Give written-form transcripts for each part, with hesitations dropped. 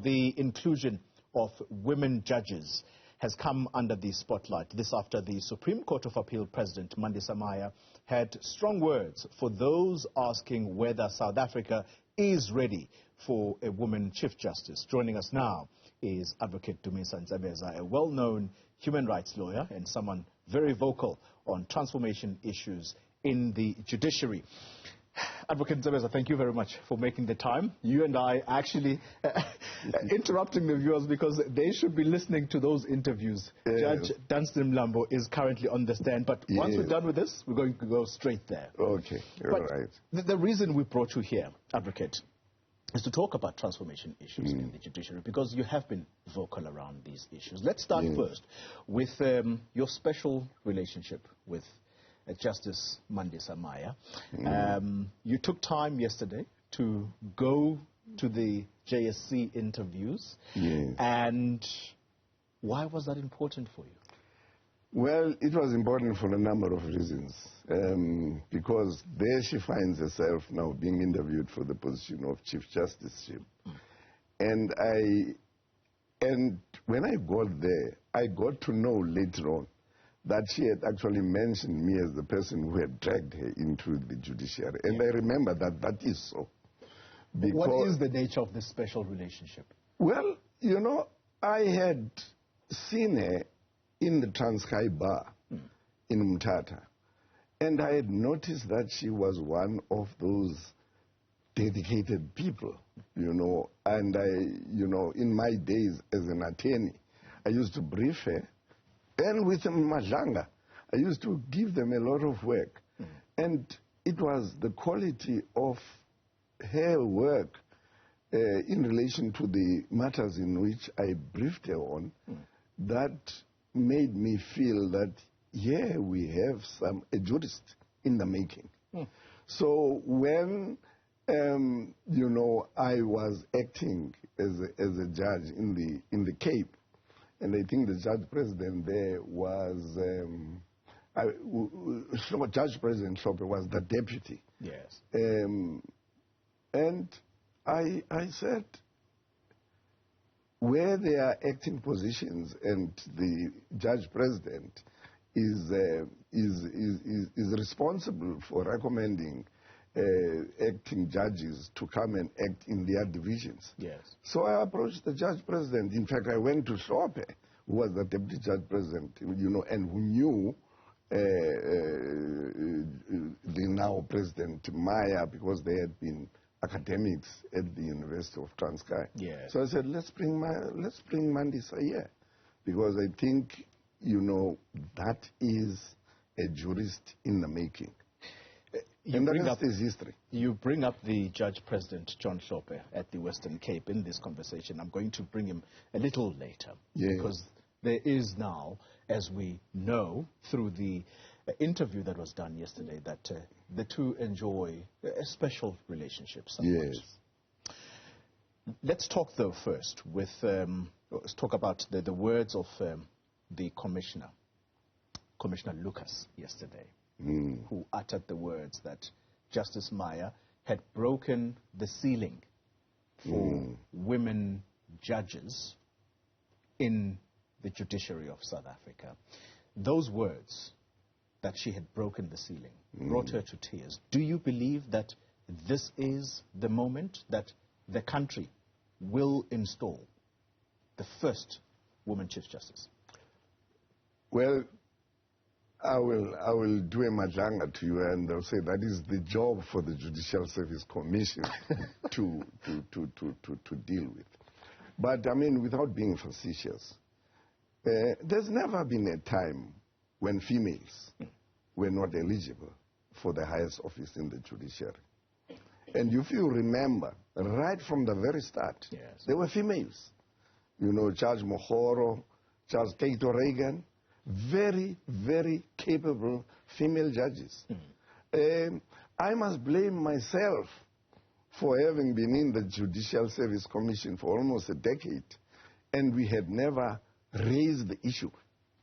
the inclusion of women judges has come under the spotlight. This after the Supreme Court of Appeal President Mandisa Maya had strong words for those asking whether South Africa is ready for a woman Chief Justice. Joining us now is Advocate Dumisa Ntsebeza, a well-known human rights lawyer and someone very vocal on transformation issues in the judiciary. Advocate Ntsebeza, thank you very much for making the time. You and I actually interrupting the viewers because they should be listening to those interviews. Judge Xoli Mngambi is currently on the stand, but once we're done with this, we're going to go straight there. Okay, all right. The reason we brought you here, Advocate, is to talk about transformation issues in the judiciary because you have been vocal around these issues. Let's start first with your special relationship with Justice Mandisa Maya. You took time yesterday to go to the JSC interviews. And why was that important for you? Well, it was important for a number of reasons. Because there she finds herself now being interviewed for the position of Chief Justice. And when I got there, I got to know later on that she had actually mentioned me as the person who had dragged her into the judiciary. And I remember that that is so. What is the nature of this special relationship? Well, you know, I had seen her in the Transkei Bar in Mthatha. And I had noticed that she was one of those dedicated people, you know. And in my days as an attorney, I used to brief her. And with Majanga, I used to give them a lot of work. And it was the quality of her work in relation to the matters in which I briefed her on that made me feel that, yeah, we have a jurist in the making. So when, I was acting as a judge in the Cape, and I think the judge president there was, Judge President Shope was the deputy. Yes. And I said, where they are acting positions and the judge president is responsible for recommending acting judges to come and act in their divisions. Yes. So I approached the judge president. In fact, I went to Shope, who was the deputy judge president, and who knew the now president Maya because they had been academics at the University of Transkei. Yes. So I said, let's bring Mandisa here, because I think that is a jurist in the making. And the rest is history. You bring up the Judge President John Shope at the Western Cape in this conversation. I'm going to bring him a little later because there is now, as we know through the interview that was done yesterday, that the two enjoy a special relationship. Yes. Let's talk though first with let's talk about the words of the Commissioner Lucas yesterday. Who uttered the words that Justice Maya had broken the ceiling for women judges in the judiciary of South Africa. Those words, that she had broken the ceiling, brought her to tears. Do you believe that this is the moment that the country will install the first woman Chief Justice? Well, I will do a majanga to you, and I'll say that is the job for the Judicial Service Commission to deal with. But I mean, without being facetious, there's never been a time when females were not eligible for the highest office in the judiciary. And if you remember, right from the very start, there were females. Judge Mohoro, Judge Taito Reagan, very, very capable female judges. I must blame myself for having been in the Judicial Service Commission for almost a decade, and we had never raised the issue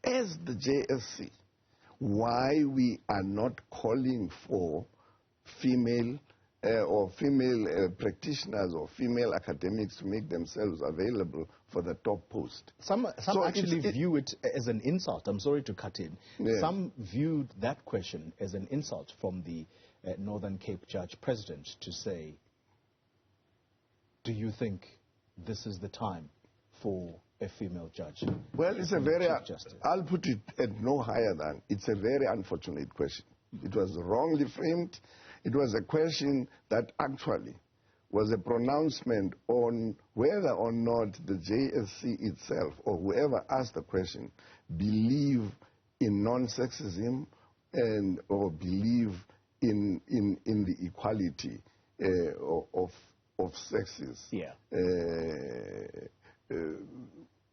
as the JSC, why we are not calling for female or female practitioners or female academics to make themselves available for the top post. Some actually view it as an insult. I'm sorry to cut in. Yeah. Some viewed that question as an insult from the Northern Cape Judge President to say, do you think this is the time for a female judge? Well, it's a very, I'll put it at no higher than, it's a very unfortunate question. It was wrongly framed. It was a question that actually was a pronouncement on whether or not the JSC itself or whoever asked the question believe in non-sexism and or believe in the equality of sexes. Yeah.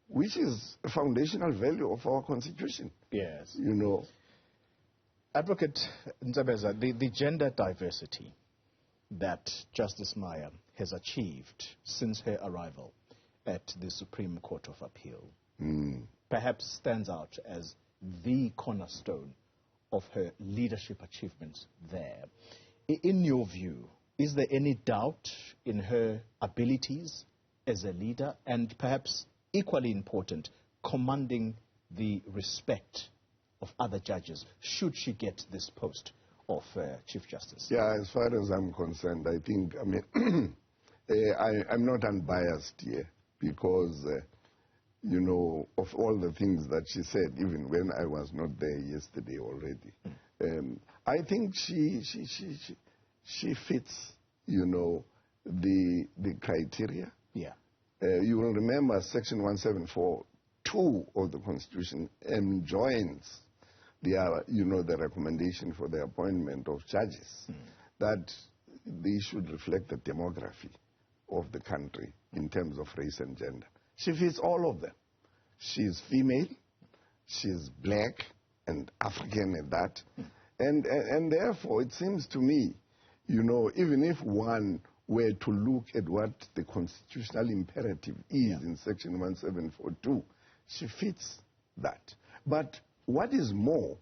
Which is a foundational value of our constitution. Yes. You know. Advocate Ntsebeza, the gender diversity that Justice Maya has achieved since her arrival at the Supreme Court of Appeal perhaps stands out as the cornerstone of her leadership achievements there. In your view, is there any doubt in her abilities as a leader and perhaps equally important, commanding the respect of other judges, should she get this post of Chief Justice? Yeah, as far as I'm concerned, I think, I'm not unbiased here because, you know, of all the things that she said, even when I was not there yesterday already, I think she fits, you know, the criteria. Yeah. You will remember Section 174(2) of the Constitution enjoins the recommendation for the appointment of judges, that they should reflect the demography of the country in terms of race and gender. She fits all of them. She's female, she's black and African at that, and therefore it seems to me, you know, even if one were to look at what the constitutional imperative is in Section 1742, she fits that. But what is more,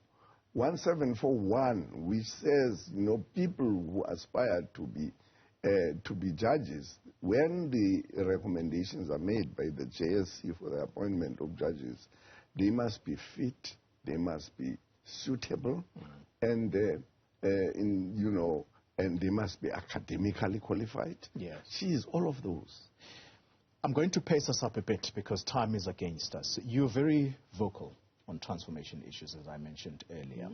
1741, which says, you know, people who aspire to be judges, when the recommendations are made by the JSC for the appointment of judges, they must be fit, they must be suitable, and and they must be academically qualified. Yes. She is all of those. I'm going to pace us up a bit because time is against us. You're very vocal on transformation issues, as I mentioned earlier.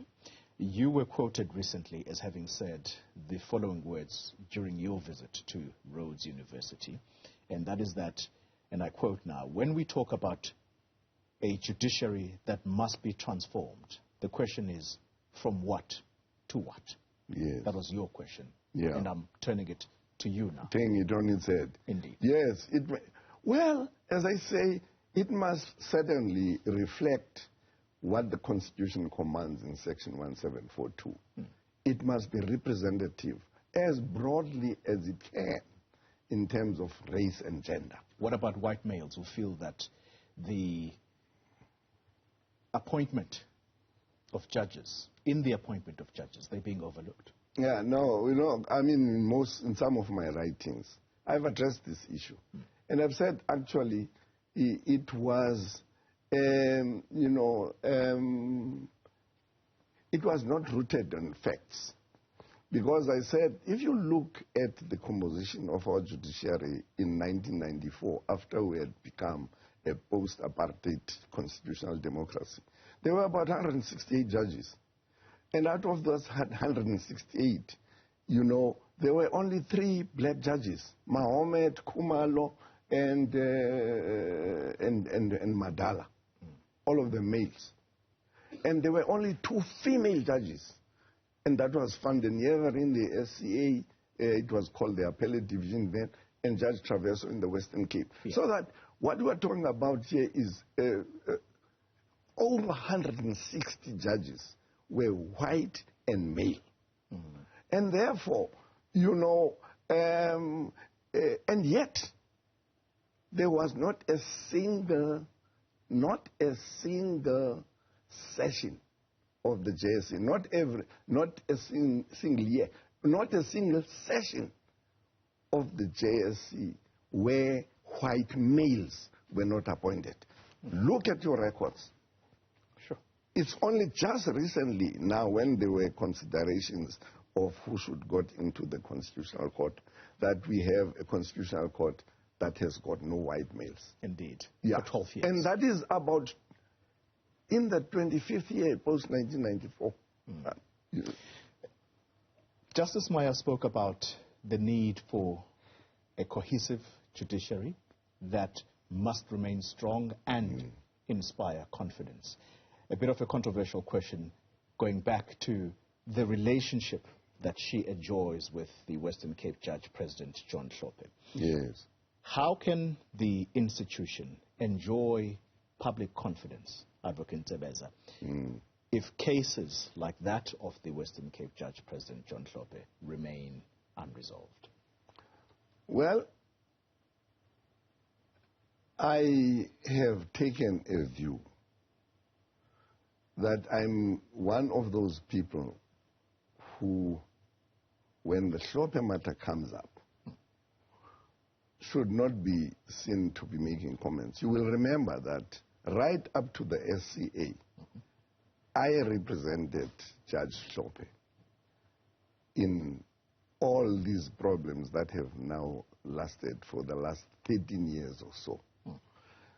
You were quoted recently as having said the following words during your visit to Rhodes University, and that is that, and I quote now, when we talk about a judiciary that must be transformed, the question is, from what to what? Yes. That was your question. Yeah. And I'm turning it to you now. Turning it on its head. Indeed. Yes. Well, as I say, it must certainly reflect what the Constitution commands in Section 1742. It must be representative as broadly as it can in terms of race and gender. What about white males who feel that the appointment of judges, in the appointment of judges, they're being overlooked? Yeah, no, you know, I mean, in some of my writings, I've addressed this issue. And I've said, actually, it was, it was not rooted on facts. Because I said, if you look at the composition of our judiciary in 1994, after we had become a post-apartheid constitutional democracy, there were about 168 judges. And out of those 168, you know, there were only 3 black judges, Mahomet, Kumalo, and Madala, all of them males. And there were only 2 female judges, and that was Van Yever in the SCA, it was called the Appellate Division then, and Judge Traverso in the Western Cape. Yeah. So that what we're talking about here is over 160 judges were white and male. And therefore, you know, and yet there was not a single session of the JSC, not a single year, not a single session of the JSC where white males were not appointed. Look at your records. Sure. It's only just recently now when there were considerations of who should go into the Constitutional Court that we have a Constitutional Court that has got no white males. Indeed. Yeah. For 12 years. And that is about in the 25th year post-1994. Justice Maya spoke about the need for a cohesive judiciary that must remain strong and inspire confidence. A bit of a controversial question going back to the relationship that she enjoys with the Western Cape Judge President John Hlophe. Yes. How can the institution enjoy public confidence, Advocate Ntsebeza, if cases like that of the Western Cape Judge President John Hlophe remain unresolved? Well, I have taken a view that I'm one of those people who, when the Hlophe matter comes up, should not be seen to be making comments. You will remember that right up to the SCA, I represented Judge Hlophe in all these problems that have now lasted for the last 13 years or so.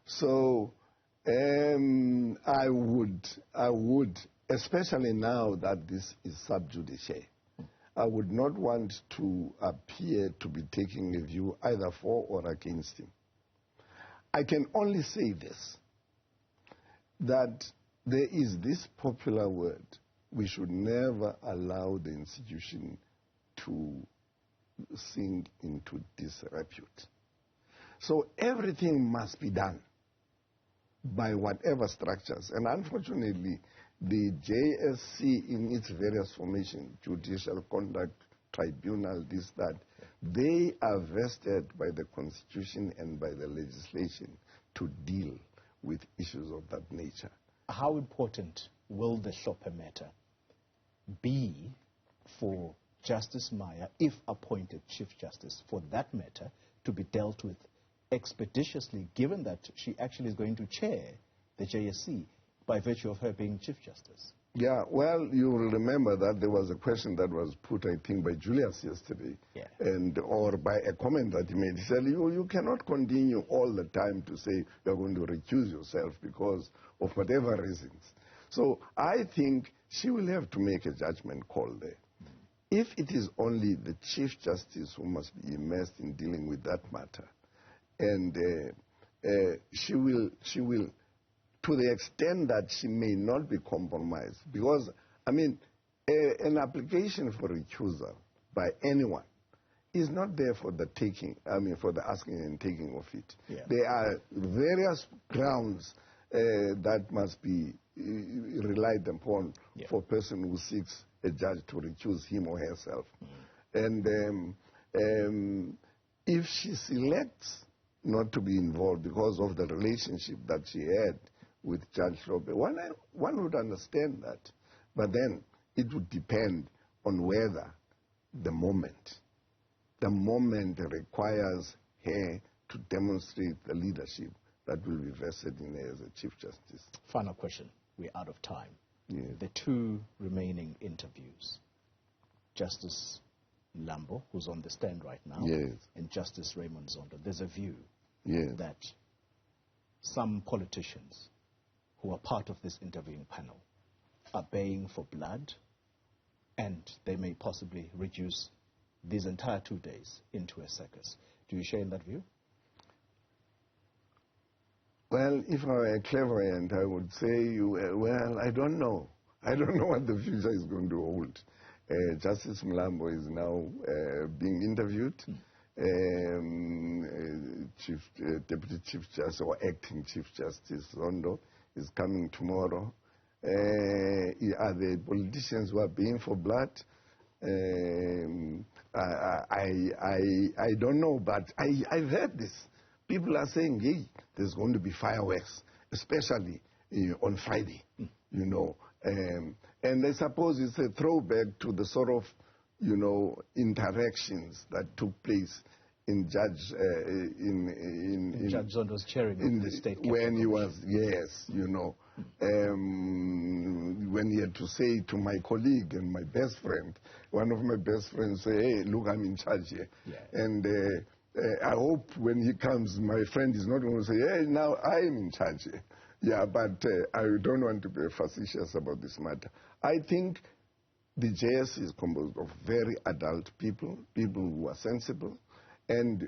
So I would, especially now that this is sub judice, I would not want to appear to be taking a view either for or against him. I can only say this, that there is this popular word, we should never allow the institution to sink into disrepute. So everything must be done by whatever structures. And unfortunately, the JSC in its various formations, Judicial Conduct Tribunal, this, that, they are vested by the Constitution and by the legislation to deal with issues of that nature. How important will the Hlophe matter be for Justice Maya, if appointed Chief Justice, for that matter to be dealt with expeditiously, given that she actually is going to chair the JSC by virtue of her being Chief Justice? Yeah, well, you will remember that there was a question that was put, I think, by Julius yesterday, or by a comment that he made. He said, you cannot continue all the time to say you're going to recuse yourself because of whatever reasons. So I think she will have to make a judgment call there. If it is only the Chief Justice who must be immersed in dealing with that matter, and she will, to the extent that she may not be compromised, because, I mean, an application for recusal by anyone is not there for the taking, I mean, for the asking and taking of it. Yeah. There are various grounds that must be relied upon for a person who seeks a judge to recuse him or herself. And if she selects not to be involved because of the relationship that she had with Judge Hlophe, one would understand that. But then it would depend on whether the moment requires her to demonstrate the leadership that will be vested in her as a Chief Justice. Final question. We're out of time. Yes. The two remaining interviews, Justice Lambo, who's on the stand right now, and Justice Raymond Zondo, there's a view that some politicians who are part of this interviewing panel are baying for blood, and they may possibly reduce these entire 2 days into a circus. Do you share in that view? Well, if I were a clairvoyant, I would say, well, I don't know. I don't know what the future is going to hold. Justice Mlambo is now being interviewed. Deputy Chief Justice or Acting Chief Justice Zondo is coming tomorrow. Are the politicians who are paying for blood? I don't know, but I've heard this. People are saying, hey, there's going to be fireworks, especially on Friday, you know. And I suppose it's a throwback to the sort of you know, interactions that took place in Judge Judge Zondo's chairing of the state when he was, yes, you know, when he had to say to my colleague and my best friend, one of my best friends say, hey, look, I'm in charge here. Yeah. And I hope when he comes, my friend is not going to say, hey, now I am in charge here. Yeah, but I don't want to be facetious about this matter. I think the JS is composed of very adult people, people who are sensible, and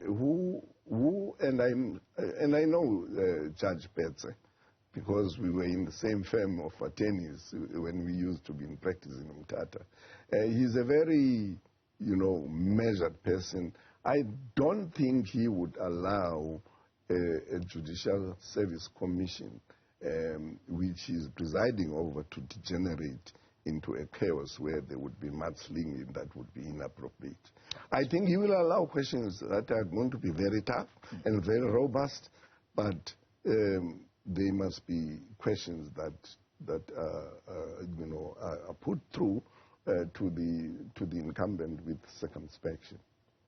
and I know Judge Betze, because we were in the same firm of attorneys when we used to be in practice in Umtata. He's a very, you know, measured person. I don't think he would allow a Judicial Service Commission, which he's presiding over, to degenerate into a chaos where there would be mudslinging that would be inappropriate. I think he will allow questions that are going to be very tough and very robust, but they must be questions that you know, are put through to the incumbent with circumspection.